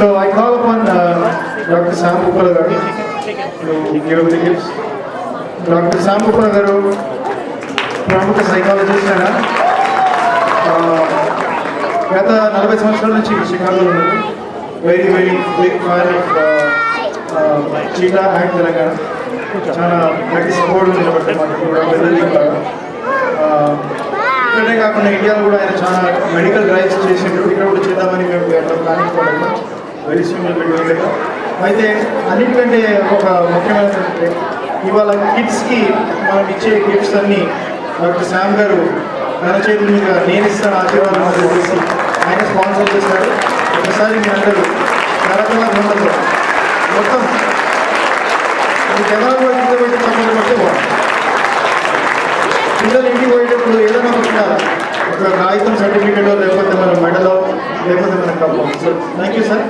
So I call upon Dr. Sam Uppala garu to give the gifts. Dr. Sam Uppala garu, ప్రముఖ psychologist అయినా గత 40 సంవత్సరాల నుంచి షికాగోలో ఉన్నారు. Very big fan of cheetah and Telangana. చాలా గట్టి సపోర్ట్ నిలబడ్డారు మాకు కూడా ఇక్కడే కాకుండా ఇండియాలో కూడా ఆయన చాలా మెడికల్ డ్రైవ్స్ చేసిండ్రు. ఇక్కడ కూడా చేద్దామని మేము ప్లానింగ్ పడము. వెరీ సూన్ పెట్టలేదు. అయితే అన్నిటికంటే ఒక ముఖ్యమైనది ఇవాళ కిడ్స్కి మనం ఇచ్చే గిఫ్ట్స్ అన్నీ డాక్టర్ శ్యామ్ గారు తన చేతుల మీద నేను ఇస్తాను ఆశీర్వాదం అని చేసి ఆయన స్పాన్సర్ చేశారు. ఒకసారి మీ అందరూ కరకల బృందంలో మొత్తం జనాలు కూడా కింద పెట్టి సంబంధం పడితే బాగుంది. పిల్లలు ఇంటికి పోయేటప్పుడు ఏదైనా ఒక కాగితం సర్టిఫికేట్ లేకపోతే మన మెడలో లేకపోతే మన cup. So thank you sir.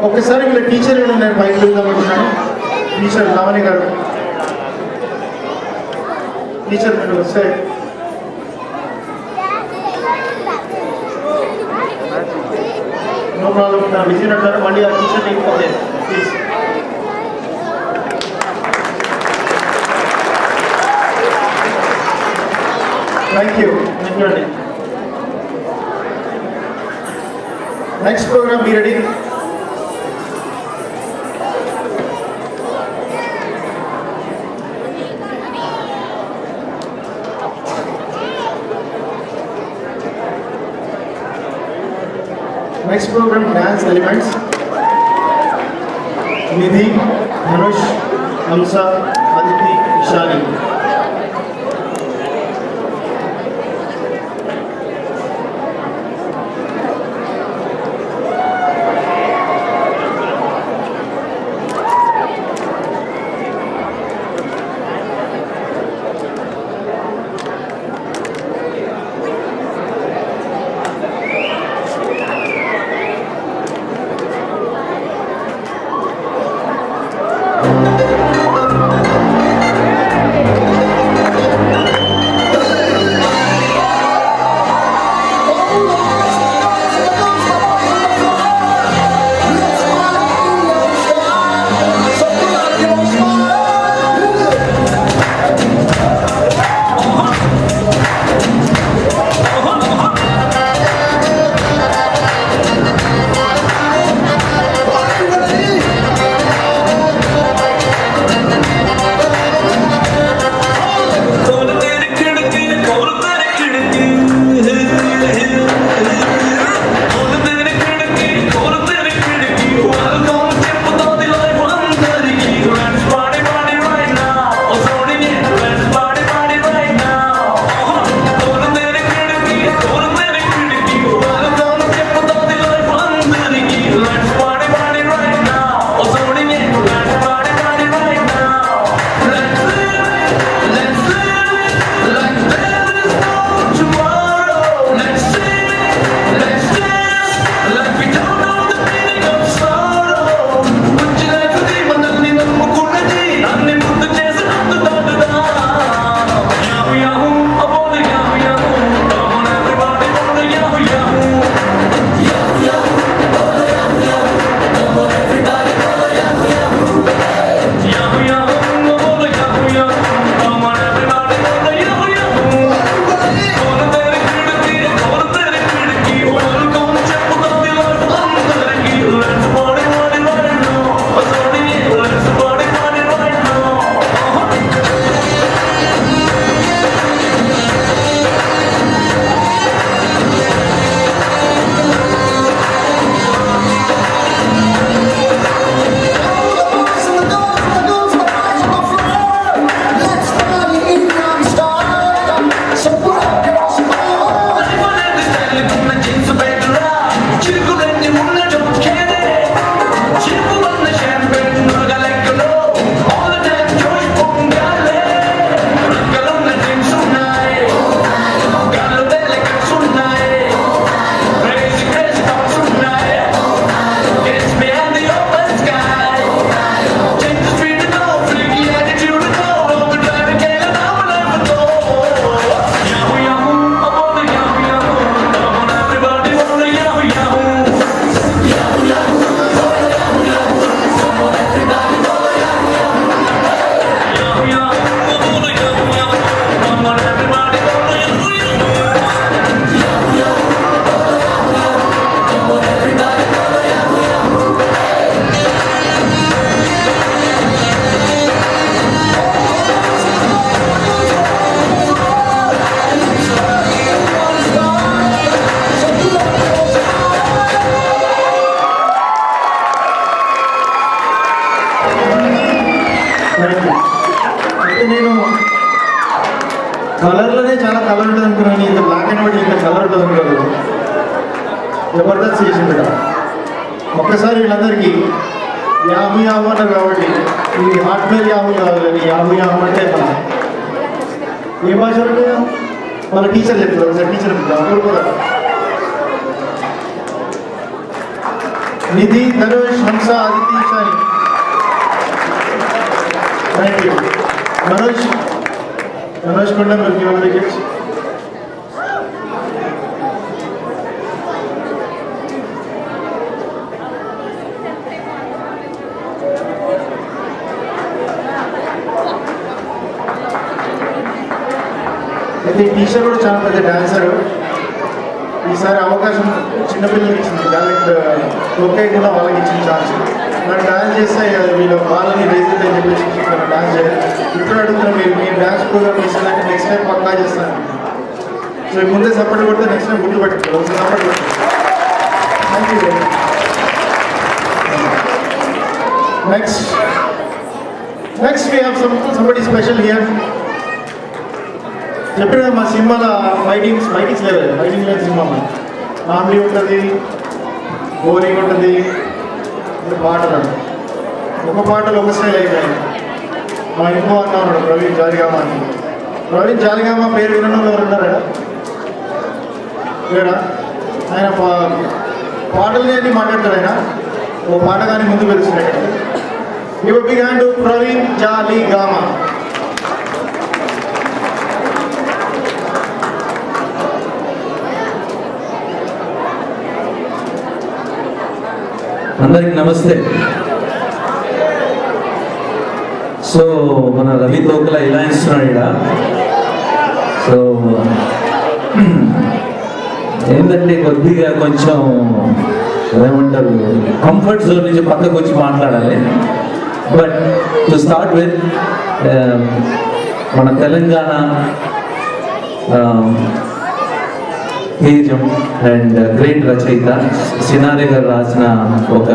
ఒకసారి వీళ్ళ టీచర్ నేను పైకి వెళ్దామంటున్నాను. టీచర్ లావణి గారు, టీచర్ మీరు వస్తే నో ప్రాబ్లం. నా బిజీ అంటారు మళ్ళీ ఆ టీచర్ లేకపోతే ప్లీజ్. థ్యాంక్ యూ అండి. Next program be ready. Next program, dance elements. Nidhi, Dhanush, Hamsa, Aditi, Ishani. అయితే నేను కలర్లోనే చాలా కలర్ ఉంటుంది అనుకున్నాను, ఇంత బ్లాక్ అండ్ వైట్ ఇంత కలర్ ఉంటుంది అనుకోలేదు. జబర్దస్త్ చేసింది కదా. ఒక్కసారి వీళ్ళందరికీ యాము యాము అన్నారు కాబట్టి ఇది హాట్మెయిల్ యాము కాదు, కానీ యాము యాము అంటే ఏ భాష అంటే మన టీచర్ చెప్తారు. ఒకసారి టీచర్ చెప్తారు కూడా. Nidhi, Dhanush, Hamsa, Aditya, Shani. Thank you. Manoj Konda tickets. అయితే ఈ టీచర్ కూడా చాలా పెద్ద డాన్సర్. ఈసారి అవకాశం చిన్నపిల్లలకి ఇచ్చింది, టాలెంట్ ఒకేకుండా వాళ్ళకి ఇచ్చిన ఛాన్స్. మనం డాన్స్ చేస్తే వీళ్ళు వాళ్ళని రేజిట్ అని చెప్పేసి డాన్స్ చేయాలి. ఇప్పుడు అడుగుతున్నాం, మీరు డాన్స్ ప్రోగ్రామ్ ఇస్తానంటే నెక్స్ట్ టైం పక్కా చేస్తాను. సో ముందే సపోర్ట్ కొడితే నెక్స్ట్ టైం గుర్తు పెట్టుకోవాలి. ఒకసారి సపోర్ట్ కొట్టాలి. Thank you. Next we have somebody special here. చెప్పిన మా సినిమాలో ఫైటింగ్స్ లేదు సినిమా. కామెడీ ఉంటుంది, బోరింగ్ ఉంటుంది, పాటలు. ఒక పాటలు ఒక స్టైల్ అయిపోయాయి. మా ఇంకో అన్న ఉన్నాడు ప్రవీణ్ జాలిగామ అని. ప్రవీణ్ జాలిగామ పేరు వినడం ఎవరు ఉన్నారా? లేరా? ఆయన పాటలు అన్నీ మాట్లాడతాడు. ఆయన ఓ పాట కానీ ముందు తెలుస్తున్నాయి. ఇవి బిగ్ హ్యాండ్ ప్రవీణ్ జాలిగామ. అందరికి నమస్తే. సో మన రవి తోకల ఇలా ఇస్తున్నాడు ఇక్కడ. సో ఏంటంటే కొద్దిగా కొంచెం ఏమంటారు, కంఫర్ట్ జోన్ నుంచి పక్కకు వచ్చి మాట్లాడాలి. బట్ టు స్టార్ట్ విత్, మన తెలంగాణ తేజం అండ్ గ్రేట్ రచయిత సినారే గారు రాసిన ఒక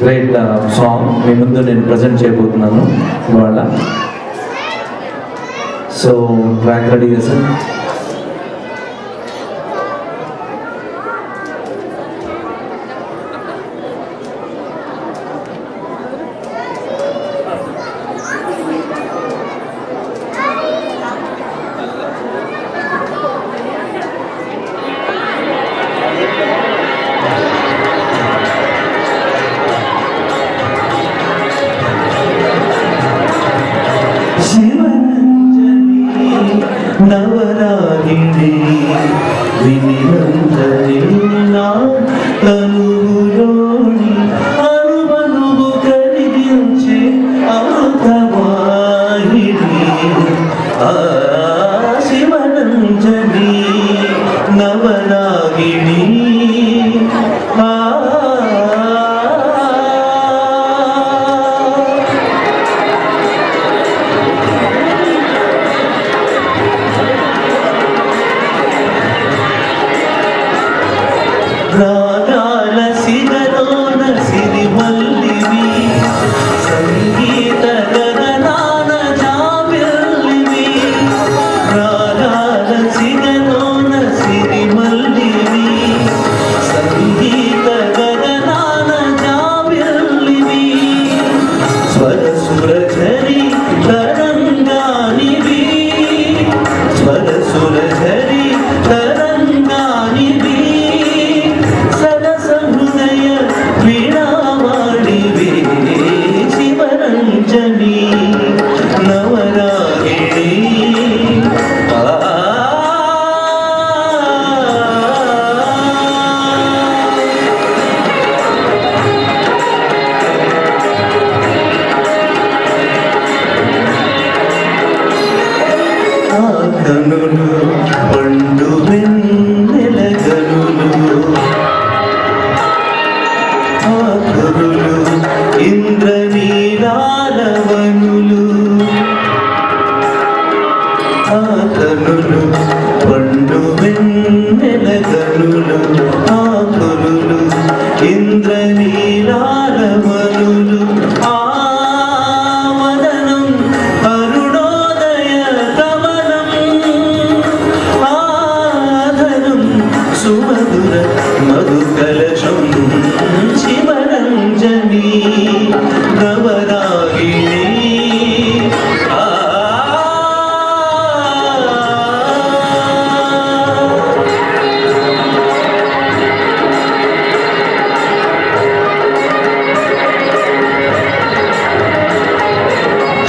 గ్రేట్ సాంగ్ మీ ముందు నేను ప్రజెంట్ చేయబోతున్నాను ఇవాళ. సో ట్రాక్ రెడీ చేశాను. నవరాగిణి వినినందరి నా తనువులోని అణువణువు కరిగించే అమృతవాహిని శివనంజని నవరాగిణి.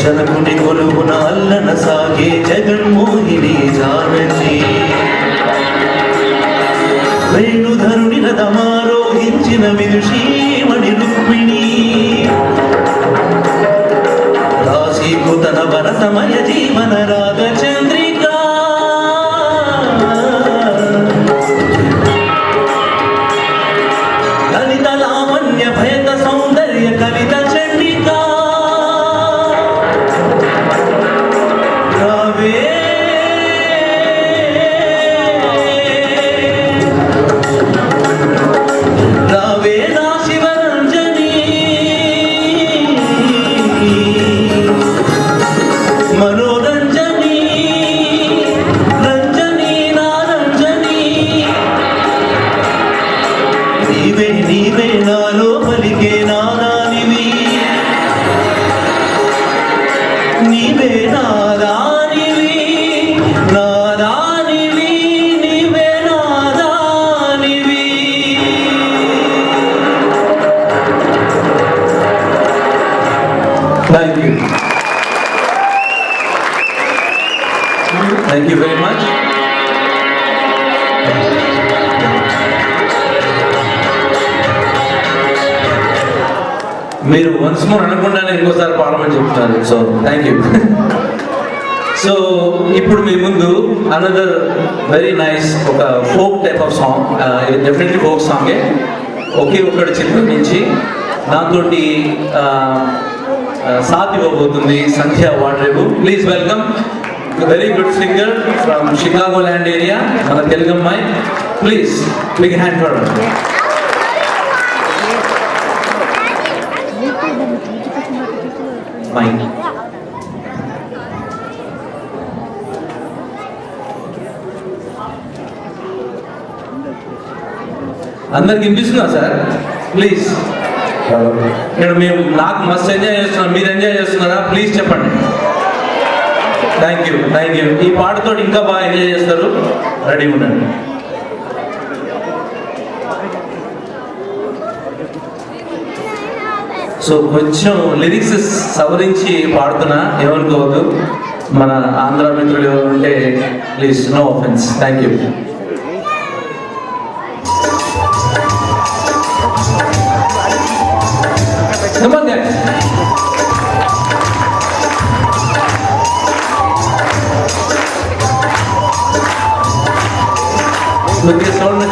జనకుని కొలువున అల్లన సాగే జగన్మోహిని జానకి వేణుధరుని రథమారోహించిన విదుషీమణి రుక్మిణి రాశీకృతన భరతమయ జీవన రాగ చంద్రికా లలిత లావణ్య భయత సౌందర్య కలిత చండికా రావే రావే నా శివరంజని మనోరంజని రంజని నా రంజని నీవే నీవే నాలో పలికే నాదానివి నీవే నాదానివి నాదానివి నీవే నాదానివి థ్యాంక్ యూ వెరీ మచ్. మీరు వన్స్ మోర్ అనకుండానే ఇంకోసారి పాడమని చెప్తున్నారు, సో థ్యాంక్ యూ. సో ఇప్పుడు మీ ముందు అనదర్ వెరీ నైస్ ఒక ఫోక్ టైప్ ఆఫ్ సాంగ్, ఇది డెఫినెట్లీ ఫోక్ సాంగే. ఒకే ఒక్కడి చిత్రం నుంచి నాతోటి సాత్ ఇవ్వబోతుంది Sandhya Vadrevu. Please welcome very good singer from Chicagoland area, మన తెలుగు అమ్మాయి. Please big hand for her. Mike అందరికి వినిపిస్తుందా సార్? ప్లీజ్. ఇక్కడ మేము నాకు మస్తు ఎంజాయ్ చేస్తున్నాం, మీరు ఎంజాయ్ చేస్తున్నారా? ప్లీజ్ చెప్పండి. Thank you thank you. ఈ పాటతో ఇంకా బాగా ఎంజాయ్ చేస్తారు, రెడీ ఉండండి. సో కొంచెం లిరిక్స్ సవరించి పాడుతున్నా, ఏమనుకోవద్దు. మన ఆంధ్ర మిత్రులు ఎవరు ఉంటే please, no offence. Thank you. Come on, guys. Look at sound.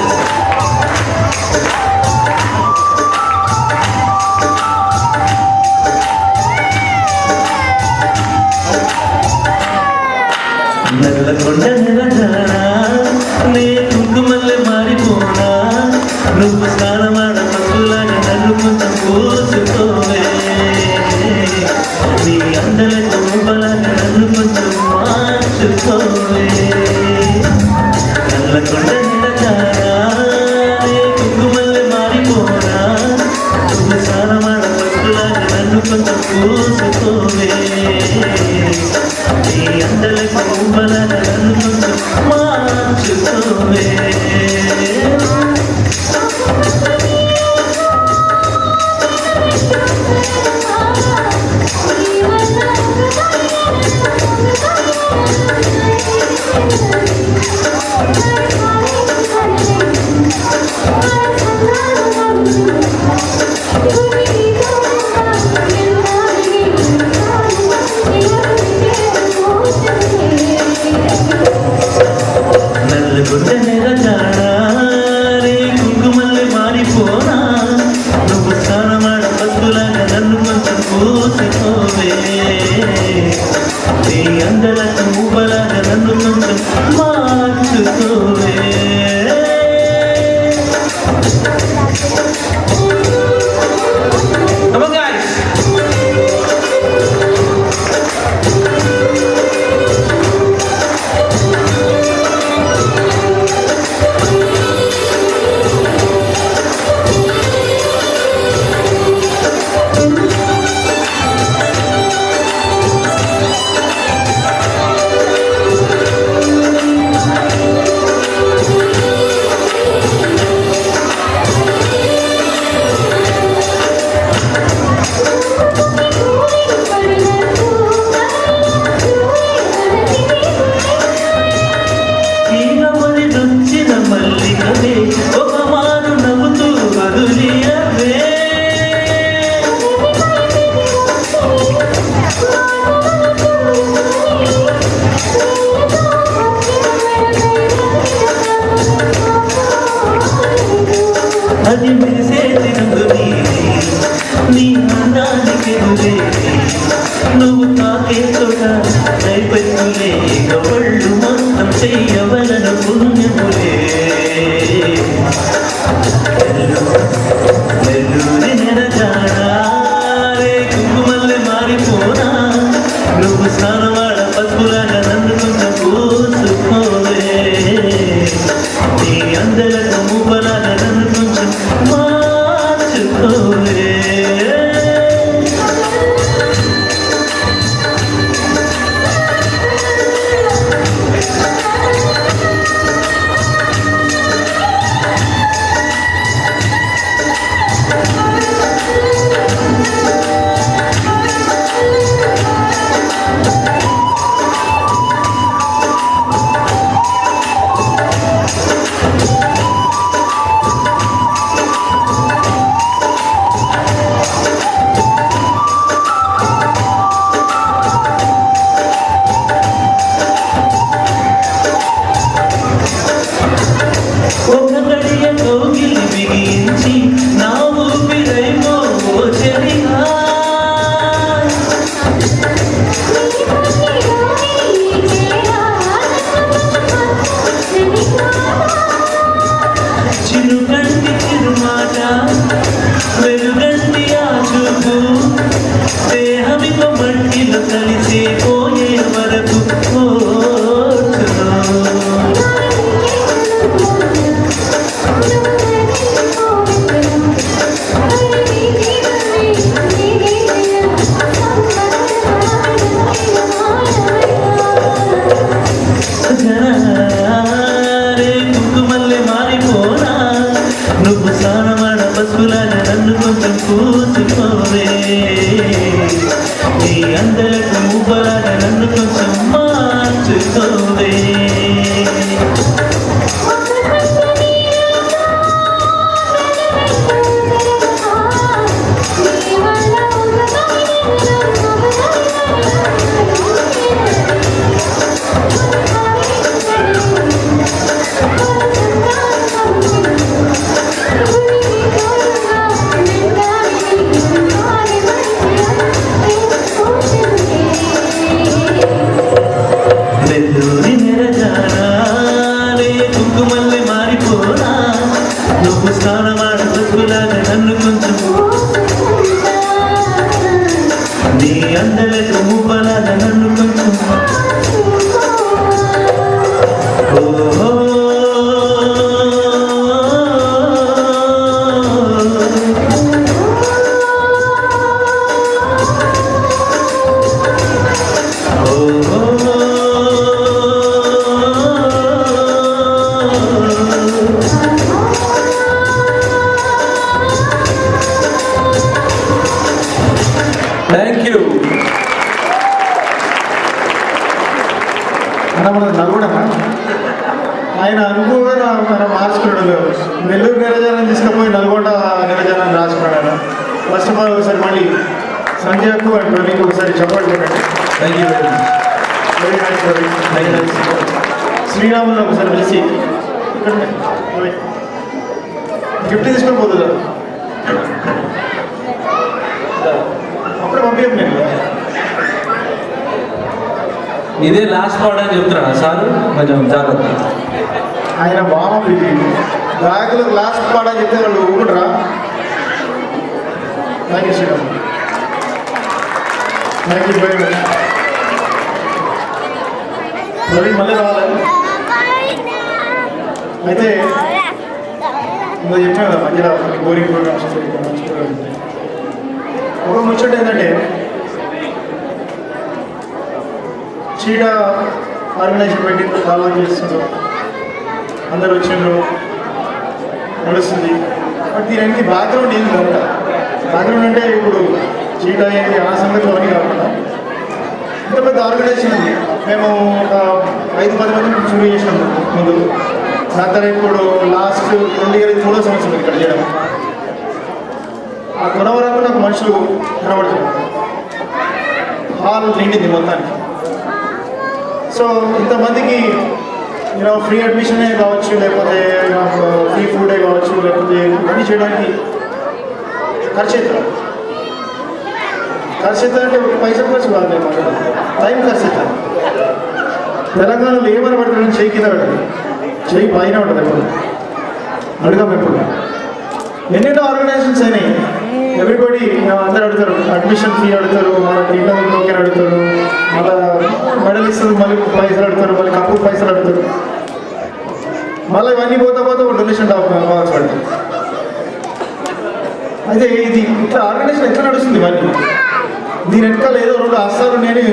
నల్లకొండ నిలజానా నే కుంకుమల్లె మారిపోనా నువ్వు స్నానమాడ పసులాగా నన్ను కొంచెం పూసుకోవే నీ అందలతో బలాగా నన్ను కొంచెం మార్చుకోవే నల్లకొండ నిలజానా నే కుంకుమల్లె మారిపోనా నువ్వు స్నానమాడ పసులాగా నన్ను కొంచెం పూసుకోవే నీ అందలకు బలాగా నన్ను కొంచెం మార్చుకోవే. నల్లగొండ నిలజానా నీ కుంకుమల్లె మారిపోనా నువ్వు స్నానమాడ పద్దులాగా నన్ను కొంచెం పూసుకోవే నీ అందలకు ఊబలాగా నన్ను కొంచెం మార్చుకోవే. Come on, guys. నువ్వు తాకే తోట నైపెత్తులే కవళ్ళు మొత్తం చెయ్యవలను పుణ్యములే నెల్లూరి నెరజాడే కుంకుమల్లె మారిపోనా నువ్వు స్నానవాడ పసుపులాగా నన్ను కొంచెం పూసుకోవే నీ అందలకు మూపలాగా నన్ను కొంచెం మార్చుకోవే కుంకుమల్లె మారిపోనా నువ్వు స్నానమాడ పసుపులాగా నన్ను కొంచెం పూసుకోవే నీ అందరకు మువ్వలాగా నన్ను కొంచెం మార్చుకోవే నెల్లూరి నెరజాడే కుంకుమల్లె మారిపోనా నువ్వు స్నానమాడ పసుపులాగా నన్ను కొంచెం నీ అందలకు మువ్వలాగా నన్ను కొంచెం ఓహో థ్యాంక్ యూ. మన నల్గొండ ఆయన అనుకోగా మనం మార్చుకున్నాడు. నెల్లూరు నిరజానం తీసుకుపోయి నల్గొండ నిరజానాన్ని రాసుకున్నాడు ఆయన. ఫస్ట్ ఆఫ్ ఆల్ ఒకసారి మళ్ళీ సంధ్యకు అండ్ ప్రవీణ్కి ఒకసారి చెప్పండి. Thank you very much. Very nice Praveen, very nice. Sriramulu ఒకసారి పిలిచి గిఫ్ట్ తీసుకొని పోతుందా అప్పుడే పంపించండి. నేను ఇదే లాస్ట్ పాట అని చెప్తున్నా సార్, కొంచెం జాగ్రత్త. ఆయన బాగా బ్యాగ్లో లాస్ట్ పాట చెప్తే వాళ్ళు ఊరుకుంటారా? Thank you Sriram, thank you very much. Praveen మళ్ళీ రావాలి. అయితే ఇంకా చెప్పాను కదా మధ్యలో బోరింగ్ ప్రోగ్రామ్స్ ఒక ముచ్చట ఏంటంటే చీడ ఆర్గనైజేషన్ పెట్టి ఫాలో చేస్తుండ్రు, అందరు వచ్చిండ్రు, నడుస్తుంది. బట్ దీనికి బ్యాక్గ్రౌండ్ ఏం కాదు. బ్యాక్గ్రౌండ్ అంటే ఇప్పుడు చీట ఏంటి ఆ సంగతి అవన్నీ కాకుండా ఇంత పెద్ద ఆర్గనైజేషన్ ఉంది. మేము ఒక 5-10 మంది షురూ చేసినాం ముందు. దాని తర్వాత ఇప్పుడు లాస్ట్ 2 years 3వ సంవత్సరం ఇక్కడ చేయడం. ఆ కొనవరకు నాకు మనుషులు కనబడుతున్నారు. హాల్ నిండింది మొత్తానికి. సో ఇంతమందికి ఫ్రీ అడ్మిషనే కావచ్చు, లేకపోతే ఫ్రీ ఫుడే కావచ్చు, లేకపోతే ఇవన్నీ చేయడానికి ఖర్చు అవుతుంది. ఖర్చు ఎంత అంటే ఒక పైసలు ఖర్చు కాదు మేము టైం ఖర్చు ఎంత. తెలంగాణలో ఏమైనా పడుతుంది చేయి కింద పెట్టదు, చేయి పైన ఉంటుంది ఎప్పుడు అడగం ఎప్పుడు. ఎన్నెన్నో ఆర్గనైజేషన్స్ అయినాయి. ఎవ్రీబడి అందరు అడుగుతారు, అడ్మిషన్ ఫీ అడుగుతారు, మళ్ళీ ఇంటర్వ్యూ టోకెన్ అడుగుతారు, మళ్ళీ మెడల్ ఇస్తారు, మళ్ళీ పైసలు అడుగుతారు, మళ్ళీ కప్పు పైసలు అడుగుతారు, మళ్ళీ ఇవన్నీ పోతా పోతే ఒక డొనేషన్ కావాల్సి పడుతుంది. అయితే ఇది ఇట్లా ఆర్గనైజేషన్ ఎట్లా నడుస్తుంది ఇవన్నీ? దీని వెనకాల ఏదో రెండు ఆస్థాలు ఉన్నాయని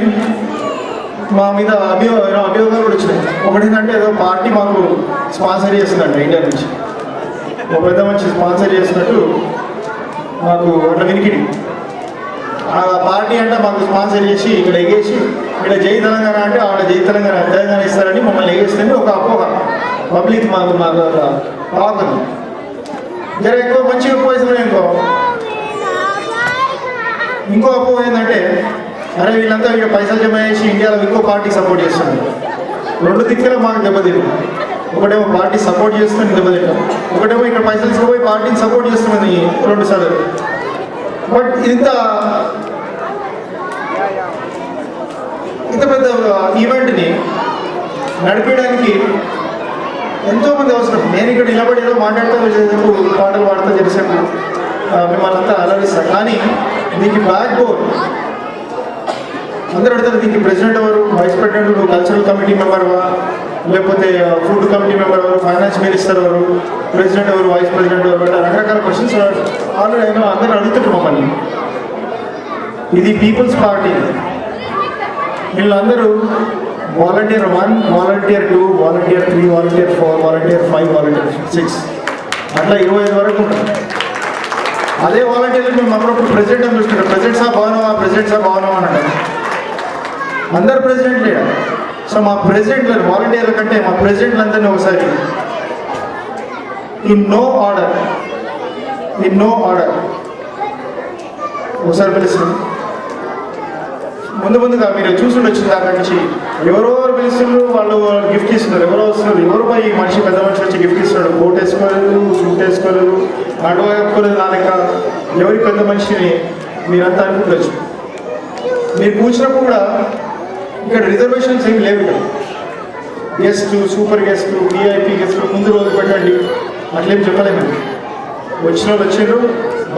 మా మీద అభియోగాలు కూడా వచ్చినాయి. ఒకటి ఏంటంటే ఏదో పార్టీ మాకు స్పాన్సర్ చేస్తుందంట ఇండియా నుంచి, ఒక పెద్ద మంచి స్పాన్సర్ చేస్తున్నట్టు మాకు అట్లా వినికిడి. ఆ పార్టీ అంటే మాకు స్పాన్సర్ చేసి ఇక్కడ ఎగేసి ఇక్కడ జై తెలంగాణ అంటే ఆవిడ జై తెలంగాణ ఇస్తారని మమ్మల్ని ఎగేస్తే ఒక అపోహ పబ్లిక్ మాకు టాక్. జర ఎక్కువ మంచిగా పోయిస్తున్నాయి. ఇంకో అపోహ ఏంటంటే అరే వీళ్ళంతా ఇక్కడ పైసలు జమ చేసి ఇండియాలో ఇంకో పార్టీ సపోర్ట్ చేస్తున్నారు. రెండు దిక్కులో మాకు దెబ్బతింది. ఒకటేమో పార్టీ సపోర్ట్ చేస్తుంది దెబ్బతింటాం, ఒకటేమో ఇక్కడ పైసలు తీసుకుపోయి పార్టీని సపోర్ట్ చేస్తున్నది 2 సార్లు. బట్ ఇంత పెద్ద ఈవెంట్ని నడిపించడానికి ఎంతోమంది అవసరం. నేను ఇక్కడ నిలబడి ఏదో మాట్లాడుతూ చేసేందుకు పాటలు పాడుతూ చేసేందుకు మిమ్మల్ని అంతా అలరిస్తాను. కానీ దీనికి బ్యాక్ బోన్ అందరూ అడుగుతారు, దీనికి ప్రెసిడెంట్ ఎవరు, వైస్ ప్రెసిడెంట్, నువ్వు కల్చరల్ కమిటీ మెంబర్వా, లేకపోతే ఫుడ్ కమిటీ మెంబర్ ఎవరు, ఫైనాన్స్ మినిస్టర్ ఎవరు, ప్రెసిడెంట్ ఎవరు, వైస్ ప్రెసిడెంట్ ఎవరు, అంటే రకరకాల క్వశ్చన్స్ ఆల్రెడీ అయినా అందరూ అడుగుతుంటారు మమ్మల్ని. ఇది పీపుల్స్ పార్టీ. వీళ్ళందరూ volunteer 1, volunteer 2, volunteer 3, volunteer 4, volunteer 5, volunteer 6 అట్లా 25 వరకు ఉంటారు. అదే వాలంటీర్లు మేము అప్పుడప్పుడు ప్రెసిడెంట్ అని చూస్తుంటాం. ప్రెసిడెంట్ సాబ్ బాగున్నావా అని అంటారు. అందరు ప్రెసిడెంట్ లేడా? సో మా ప్రెసిడెంట్లు వాలంటీర్ల కంటే మా ప్రెసిడెంట్లందరినీ ఒకసారి ఇన్ నో ఆర్డర్ ఒకసారి పిలుస్తున్నాం. ముందుగా మీరు చూసుండొచ్చు దాకా నుంచి ఎవరెవరు పిలుస్తున్నారు, వాళ్ళు గిఫ్ట్ ఇస్తున్నారు, ఎవరో వస్తున్నారు, ఎవరు పోయి మనిషి పెద్ద మనిషి వచ్చి గిఫ్ట్ ఇస్తున్నాడు. కోట్ వేసుకోలేదు, సూట్ వేసుకోలేదు, నడువ వేసుకోలేదు, నా లెక్క ఎవరి పెద్ద మనిషిని మీరంతా అనుకుంటచ్చు. మీరు కూర్చున్నప్పుడు కూడా ఇక్కడ రిజర్వేషన్స్ ఏమి లేవు. ఇక్కడ guest, super guest, VIP guest ముందు రోజు పెట్టండి అట్లేం చెప్పలేము. వచ్చిన వాళ్ళు వచ్చారు,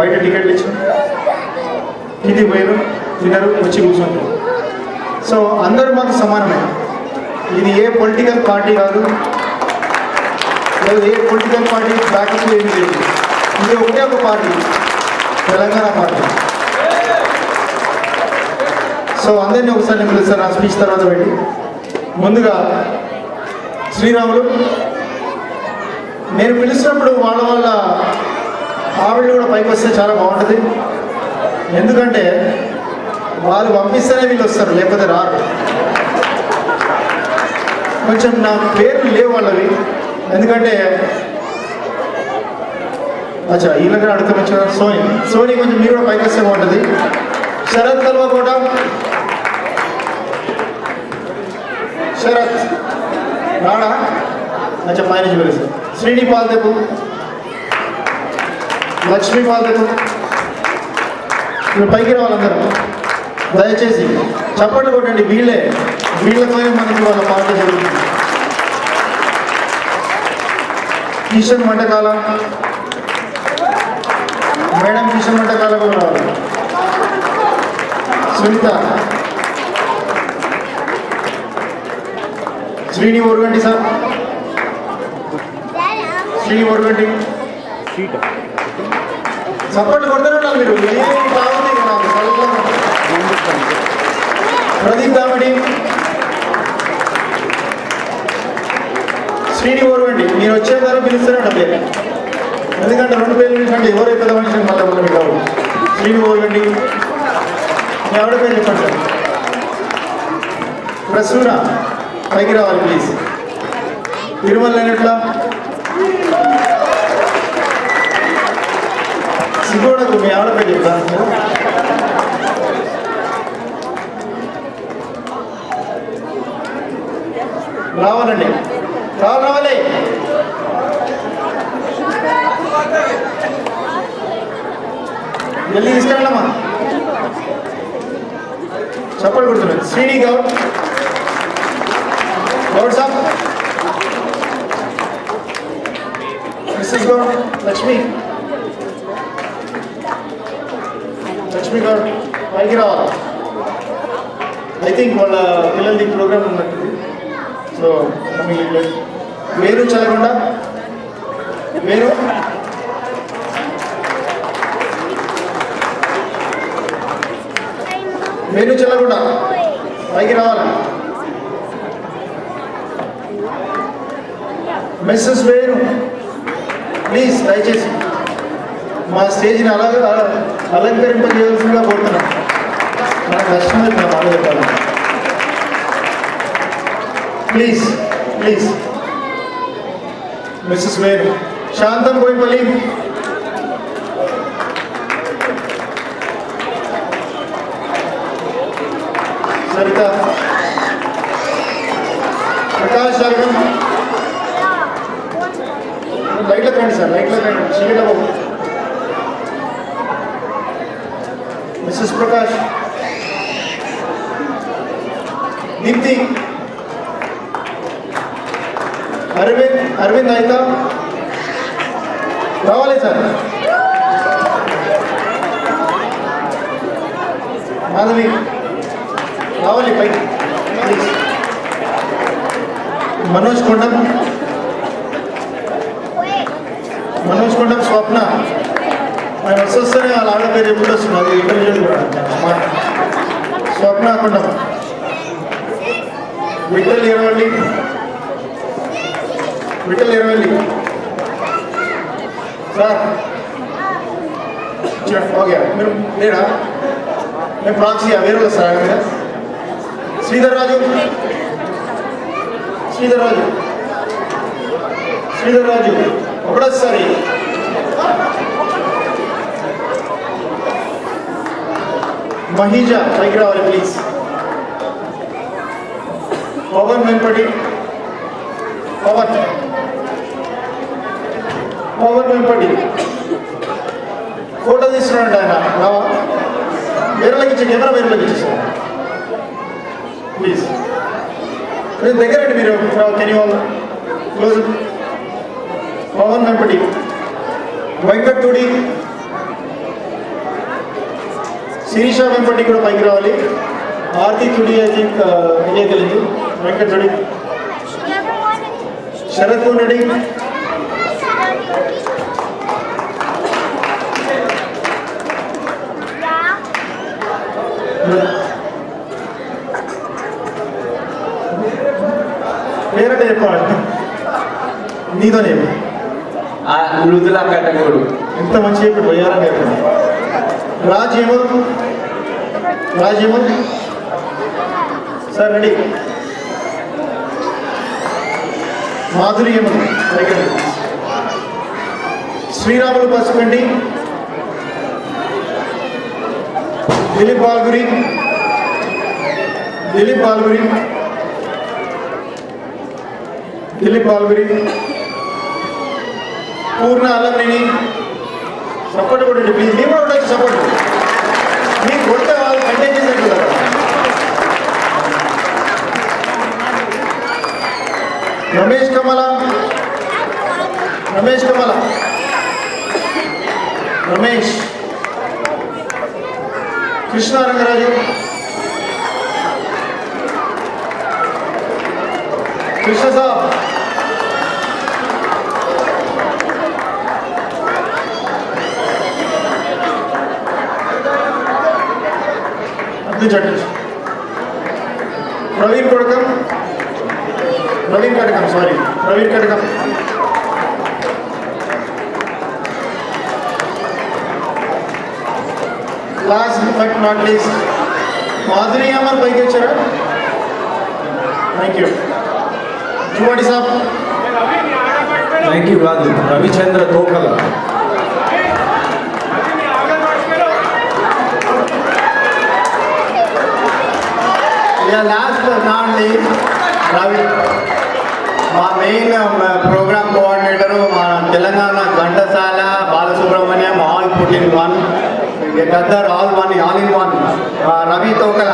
బయట టికెట్లు ఇచ్చారు, ఇది పోయారు, తినరు, వచ్చి కూర్చుంటారు. సో అందరూ మాకు సమానమే. ఇది ఏ పొలిటికల్ పార్టీ కాదు, ఏ పొలిటికల్ పార్టీ బ్యాకప్ ఏమి లేదు. ఇది ఒకటే ఒక పార్టీ, తెలంగాణ పార్టీ. సో అందరినీ ఒకసారి నేను పిలుస్తాను నా స్పీచ్ తర్వాత పెట్టి. ముందుగా శ్రీరాములు నేను పిలిచినప్పుడు వాళ్ళ ఆవిడ కూడా పైకి వస్తే చాలా బాగుంటుంది. ఎందుకంటే వాళ్ళు పంపిస్తేనే వీళ్ళు వస్తారు, లేకపోతే రారు. కొంచెం నా పేర్లు లేవు వాళ్ళవి, ఎందుకంటే అచ్చా వీళ్ళకి అడుగుతాం. వచ్చా సోని కొంచెం మీరు కూడా పైకి వస్తే బాగుంటుంది. శరత్ కల్వకోట, శరత్ రాడా? అచ్చా పైన పిలుస్తారు. శ్రీని పాల్దెపు, లక్ష్మీ పాల్దెపు, మీరు పైకి రావాలందరూ దయచేసి చప్పట్లు కొట్టండి. వీళ్ళతోనే మనకి వాళ్ళ పాట జరుగుతుంది. కిషన్ వంటకాల మేడం, కిషన్ వంటకాల కూడా రావాలి. సునీత, శ్రీని ఓరుగంటి సార్, శ్రీని ఓరుగంటి చప్పట్లు కొడతారు మీరు. ఏం బాగుంది నాకు. ప్రదీప్ దామడి, శ్రీని ఓరుగంటి, మీరు వచ్చే ద్వారా పిలుస్తారంట పేరు. ఎందుకంటే 2 పేర్లు పిలిచండి, ఎవరే పెద్ద మనిషిని మళ్ళీ మీకు కావాలి. శ్రీని ఓరుగంటి, మీ ఎవరి పేరు చెప్పండి సార్. ప్రసూన పైకి రావాలి ప్లీజ్. తిరుమల ఎట్లా సిగోడకు మీ ఆవిడ పేరు చెప్తాను. రావాలండి, రావాలి. వెళ్ళి తీసుకెళ్ళమ్మా. చప్పట్లు కొడుతున్నాను. శ్రీని గౌడ్, గౌడ్ సాబ్, మిస్సెస్ గౌడ్, లక్ష్మి గౌడ్ పైకి రావాలి. ఐ థింక్ వాళ్ళ పిల్లలది ప్రోగ్రామ్ ఉన్నట్టుంది. సో వేరు చల్లకుండా, వేరు వేరు చల్లకుండా పైకి రావాలి. మిస్సెస్ వేరు ప్లీజ్ దయచేసి మా స్టేజ్ని అలంకరింపజేయాల్సిందిగా కోరుతున్నాం. నాకు కష్టమే నా మాట చెప్పాలి. ప్లీజ్ ప్లీజ్ మిస్సెస్ వేరు. శాంతం బోయిపల్లి, సరిత, ప్రకాష్ జరగం, లైట్లకు రండి సార్, లైట్లకు రండి. చీకట బాబు. మిస్సెస్ ప్రకాష్, దీప్తి, అరవింద్ అయితా రావాలి సార్. మాధవి రావాలి పైకి ప్లీజ్. మనోజ్ కొండం, స్వప్న. ఆయన వస్తేనే వాళ్ళ ఆవిడ పేరు ఎప్పుడు వస్తుంది, అది ఇంటర్వ్యూ కూడా స్వప్న కొండం. విఠల్ ఇరవల్లి సార్. ఓకే మీరు లేరా? నేను ప్రాక్సీ వేరే వాళ్ళు సార్ మీద. శ్రీధర్ రాజు, ఒకటోసారి. మహీజా పైకి రావాలి ప్లీజ్. పవన్ వెంపటి, పవన్ వెంపటి ఫోటో తీసుకున్నాడు ఆయన. రావా? వేరేకి ఇచ్చే కెమెరా వేరేకి ఇచ్చేసాను ప్లీజ్. మీరు దగ్గరండి, మీరు కెనీ వాళ్ళు క్లోజ్. పవన్ వెంపటి, వెంకట్ తుడి, శిరీష వెంపటి కూడా పైకి రావాలి. ఆర్తి తుడి ఐ థింక్ ఇదే తెలియదు. వెంకట్ తుడి, శరత్ రెడ్డి, పేరంటే చెప్పాలి నీతోనే. మృదులా కట్టకూడదు. ఎంత మంచి చెప్పి పోయారని చెప్పండి. Raj Hemanth sir ready. Madhuri Hemanth, Sriramulu Pasukandi, Dilip Balguri, Purna Alamneni. Support కొట్టండి ప్లీజ్. మీరు కూడా ఉండొచ్చు సపోర్ట్. మీకు కొడితే వాళ్ళు కంటెంట్ చేసేట్టు కదా. Ramesh Kamala, Krishna Rangaraju, Krishna saab, Praveen Kadakam. Last but not least Madhuri Amar పైకి వచ్చారా? Thank you. Juvadi saab. Thank you కాదు, Ravichandra Tokala. Last not least Ravi, మా మెయిన్ ప్రోగ్రామ్ కోఆర్డినేటరు మా Telangana Ghantasala Balasubrahmanyam, all put in one, Gaddar, all in one, Ravi Tokala.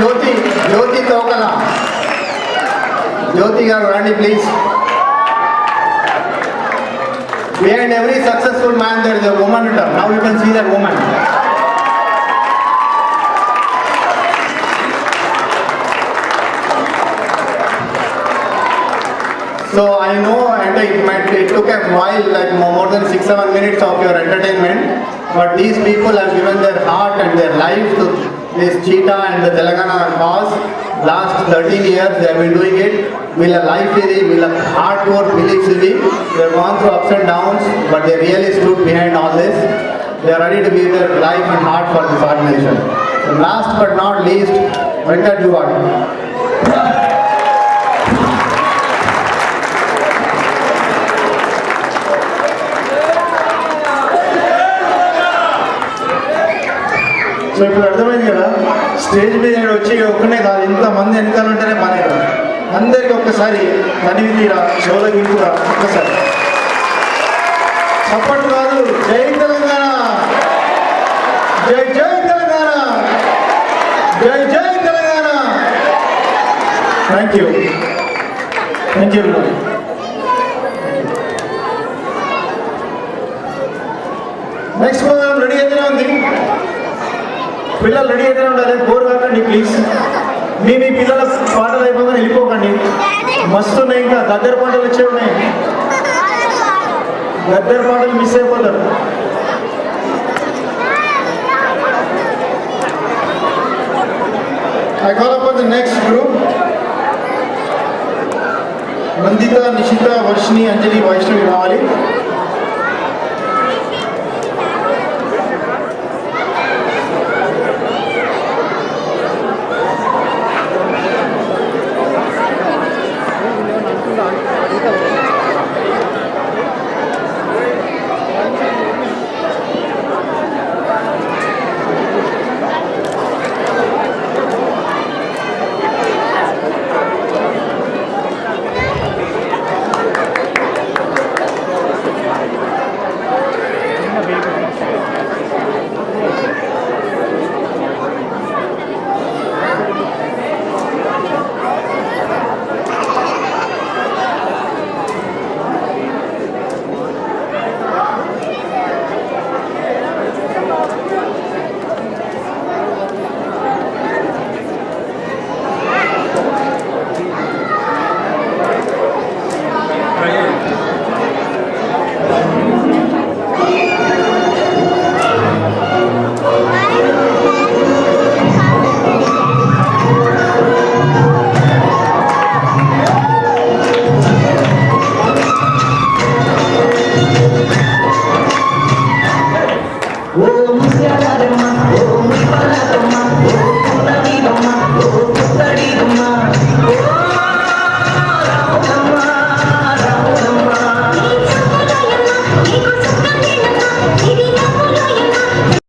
Jyothi Tokala. Jyothi garu రండి please. Behind every successful man there is a woman. Now you can see that woman. So I know, and it took a while, like more than 6-7 minutes of your entertainment, but these people have given their heart and their life to this Cheetah and the Telangana cause. Last 13 years they have been doing it. Will a life is will a hardcore beliefs is they have gone through ups and downs, but they really stood behind all this. They are ready to give their life and heart for this organization. And last but not least, Venkat Juwad. So ఇప్పుడు అర్థమైంది కదా, stage మీద ఇక్కడ వచ్చి ఒక్కనే కాదు, ఇంతమంది వెనకాలంటేనే పనే కదా. అందరికీ ఒక్కసారి కనివి తీరా చెవుల వింటురా ఒక్కసారి చప్పట్లు కాదు. జై తెలంగాణ, జై జై తెలంగాణ, జై జై Telangana. Thank you, thank you. Next program ready అయితేనే ఉంది. పిల్లలు రెడీ అయితేనే ఉండాలి, బోర్ కాకండి ప్లీజ్. మీ పిల్లల పాటలు అయిపోగానే వెళ్ళిపోకండి, మస్తు ఉన్నాయి. ఇంకా దగ్గర పాటలు వచ్చే ఉన్నాయి, దగ్గర పాటలు మిస్ అయిపోతారు. I call upon the next group. Nandita, Nishita, Varshini, Anjali, Vaishnavi.